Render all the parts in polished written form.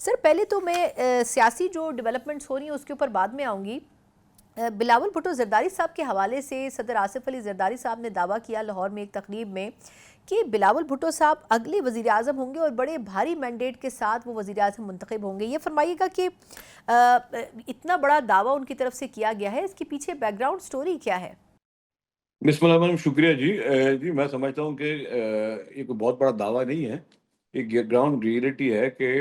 Sir पहले तो मैं सियासी जो डेवलपमेंट्स हो रही हैं उसके ऊपर बाद में आऊँगी। बिलावल भुट्टो जरदारी साहब के हवाले से सदर आसिफ अली जरदारी साहब ने दावा किया लाहौर में एक तकरीब में कि बिलावल भुट्टो साहब अगले वज़ीर आज़म होंगे और बड़े भारी मैंडेट के साथ वो वज़ीर आज़म मुंतखब होंगे। ये फरमाइएगा कि इतना बड़ा दावा उनकी तरफ से किया गया है, इसके पीछे बैकग्राउंड स्टोरी क्या है? बिस्मिल्लाह शुक्रिया जी। जी मैं समझता हूँ कि ये कोई बहुत बड़ा दावा नहीं है। एक ग्राउंड रियलिटी है कि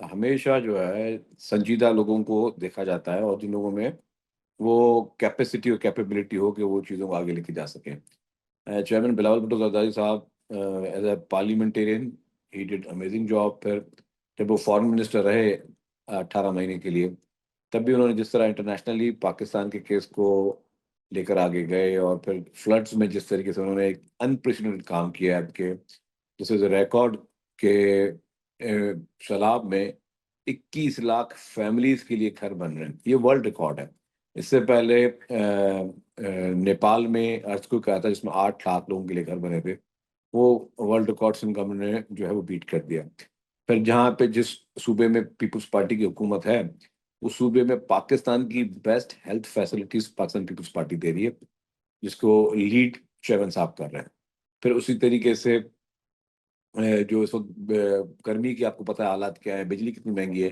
हमेशा जो है संजीदा लोगों को देखा जाता है और जिन लोगों में वो कैपेसिटी और कैपेबिलिटी हो कि वो चीज़ों को आगे लेके जा सकें। चेयरमैन बिलावल भुट्टो जरदारी साहब as a parliamentarian he did amazing job. फिर जब वो फॉरेन मिनिस्टर रहे 18 महीने के लिए, तब भी उन्होंने जिस तरह इंटरनेशनली पाकिस्तान के केस को लेकर आगे गए और फिर फ्लड्स में जिस तरीके से उन्होंने एक अनप्रेसिडेंटेड काम किया है कि दिस इज रिकॉर्ड के सैलाब में 21 लाख फैमिलीज के लिए घर बन रहे हैं। ये वर्ल्ड रिकॉर्ड है। इससे पहले नेपाल में अर्थक्वेक आया था जिसमें 8 लाख लोगों के लिए घर बने थे। वो वर्ल्ड रिकॉर्ड से गवर्नमेंट ने जो है वो बीट कर दिया। फिर जहाँ पे जिस सूबे में पीपल्स पार्टी की हुकूमत है, उस सूबे में पाकिस्तान की best health facilities Pakistan Peoples Party दे रही है, जिसको लीड चेयरमैन साहब कर रहे हैं। फिर उसी तरीके से जो इस वक्त गर्मी की आपको पता है हालात क्या है, बिजली कितनी महंगी है।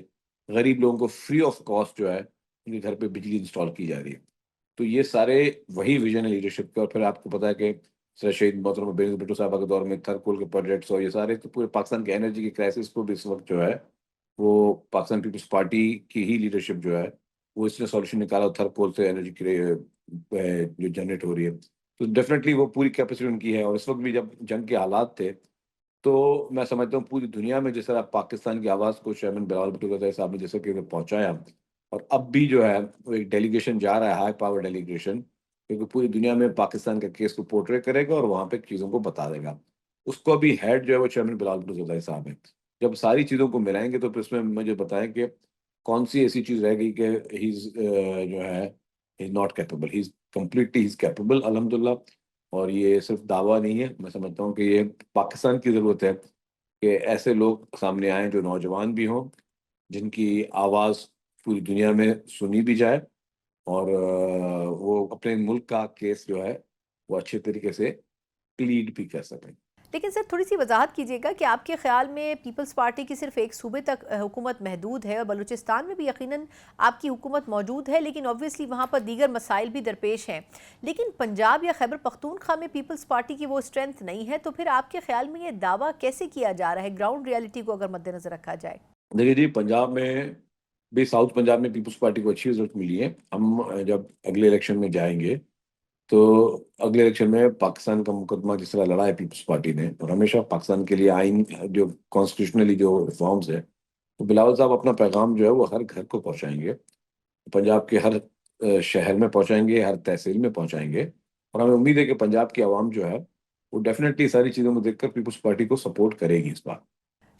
गरीब लोगों को फ्री ऑफ कॉस्ट जो है उनके घर पे बिजली इंस्टॉल की जा रही है। तो ये सारे वही विजन है लीडरशिप के। और फिर आपको पता है कि सर शहीद मोहतरम बेनज़ीर भुट्टो साहब के दौर में थरकोल के प्रोजेक्ट्स और ये सारे तो पूरे पाकिस्तान के एनर्जी की क्राइसिस को भी इस वक्त जो है वो पाकिस्तान पीपल्स पार्टी की ही लीडरशिप जो है वो इसने सॉल्यूशन निकाला। थरकोल से एनर्जी जो जनरेट हो रही है, तो डेफिनेटली वो पूरी कैपेसिटी उनकी है। और इस वक्त भी जब जंग के हालात थे, तो मैं समझता हूँ पूरी दुनिया में जिस तरह पाकिस्तान की आवाज़ को चेयरमैन बिलावल भुट्टो ज़रदारी साहब ने जैसे कि पहुँचाया, और अब भी जो है वो एक डेलीगेशन जा रहा है, हाई पावर डेलीगेशन, क्योंकि पूरी दुनिया में पाकिस्तान के केस को पोर्ट्रे करेगा और वहाँ पे चीज़ों को बता देगा। उसको अभी हेड जो है वो चेयरमैन बिलावल भुट्टो ज़रदारी साहब हैं। जब सारी चीज़ों को मिलाएँगे तो फिर उसमें मुझे बताएँ कि कौन-सी ऐसी चीज़ रह गई कि ही इज़ जो है he is not capable. He is completely he is capable अल्हम्दुलिल्लाह। और ये सिर्फ़ दावा नहीं है, मैं समझता हूँ कि ये पाकिस्तान की ज़रूरत है कि ऐसे लोग सामने आएँ जो नौजवान भी हों, जिनकी आवाज़ पूरी दुनिया में सुनी भी जाए और वो अपने मुल्क का केस जो है, वो अच्छे तरीके से प्लीड भी कर सकें। लेकिन सर थोड़ी सी वजाहत कीजिएगा कि आपके ख्याल में पीपल्स पार्टी की सिर्फ एक सूबे तक हुकूमत महदूद है और बलूचिस्तान में भी यकीनन आपकी हुकूमत मौजूद है, लेकिन ऑब्वियसली वहाँ पर दीगर मसाइल भी दरपेश हैं। लेकिन पंजाब या खैबर पख्तूनख्वा में पीपल्स पार्टी की वो स्ट्रेंथ नहीं है, तो फिर आपके ख्याल में ये दावा कैसे किया जा रहा है, ग्राउंड रियलिटी को अगर मद्देनजर रखा जाए? देखिए जी, पंजाब में भी साउथ पंजाब में पीपल्स पार्टी को अच्छी रिज़ल्ट मिली है। हम जब अगले इलेक्शन में जाएँगे, तो अगले इलेक्शन में पाकिस्तान का मुकदमा जिस तरह लड़ा है पीपल्स पार्टी ने, और हमेशा पाकिस्तान के लिए आइन जो कॉन्स्टिट्यूशनली जो रिफॉर्म्स है, तो बिलावल साहब अपना पैगाम जो है वो हर घर को पहुँचाएँगे। पंजाब के हर शहर में पहुँचाएँगे, हर तहसील में पहुँचाएँगे। और हमें उम्मीद है कि पंजाब की आवाम जो है, वो डेफ़िनेटली सारी चीज़ों को देखकर पीपल्स पार्टी को सपोर्ट करेगी इस बार।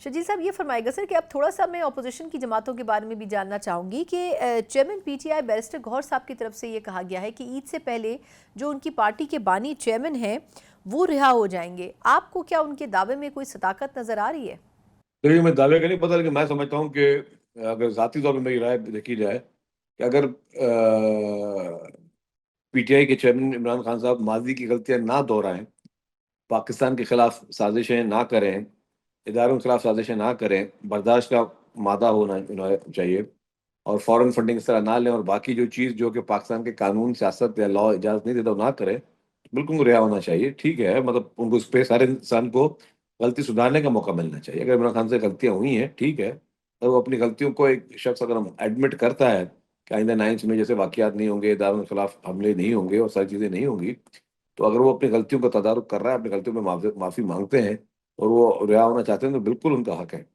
शजील साहब ये फरमाएगा सर कि अब थोड़ा सा मैं अपोजिशन की जमातों के बारे में भी जानना चाहूँगी कि चेयरमैन पीटीआई बैरिस्टर गौहर साहब की तरफ से ये कहा गया है कि ईद से पहले जो उनकी पार्टी के बानी चेयरमैन हैं वो रिहा हो जाएंगे। आपको क्या उनके दावे में कोई सदाकत नज़र आ रही है? देखिए, मैं दावे का नहीं पता, लेकिन मैं समझता हूँ कि अगर ज़ाती तौर पे मेरी राय देखी जाए कि अगर पीटीआई के चेयरमैन इमरान खान साहब माज़ी की गलतियाँ ना दोहराएँ, पाकिस्तान के खिलाफ साजिशें ना करें, इदारों के खिलाफ साजिशें ना करें, बर्दाश्त का मादा होना उन्हें चाहिए और फ़ॉरेन फंडिंग इस तरह ना लें और बाकी जो चीज़ जो कि पाकिस्तान के कानून, सियासत या लॉ इजाज़त नहीं देता वो ना करें, बिल्कुल उनको रिहा होना चाहिए। ठीक है, मतलब उनको इस पे हर इंसान को गलती सुधारने का मौका मिलना चाहिए। अगर इमरान खान से गलतियाँ हुई हैं, ठीक है, और वो अपनी गलतियों को एक शख्स अगर हम एडमिट करता है कि आइंदा 9th में जैसे वाक़यात नहीं होंगे, इदारों के खिलाफ हमले नहीं होंगे और सारी चीज़ें नहीं होंगी, तो अगर वो अपनी गलतियों का तदारुक कर रहा है, अपनी गलतियों में माफ़ी माँगते हैं और वो रिहा होना चाहते हैं, तो बिल्कुल उनका हक है।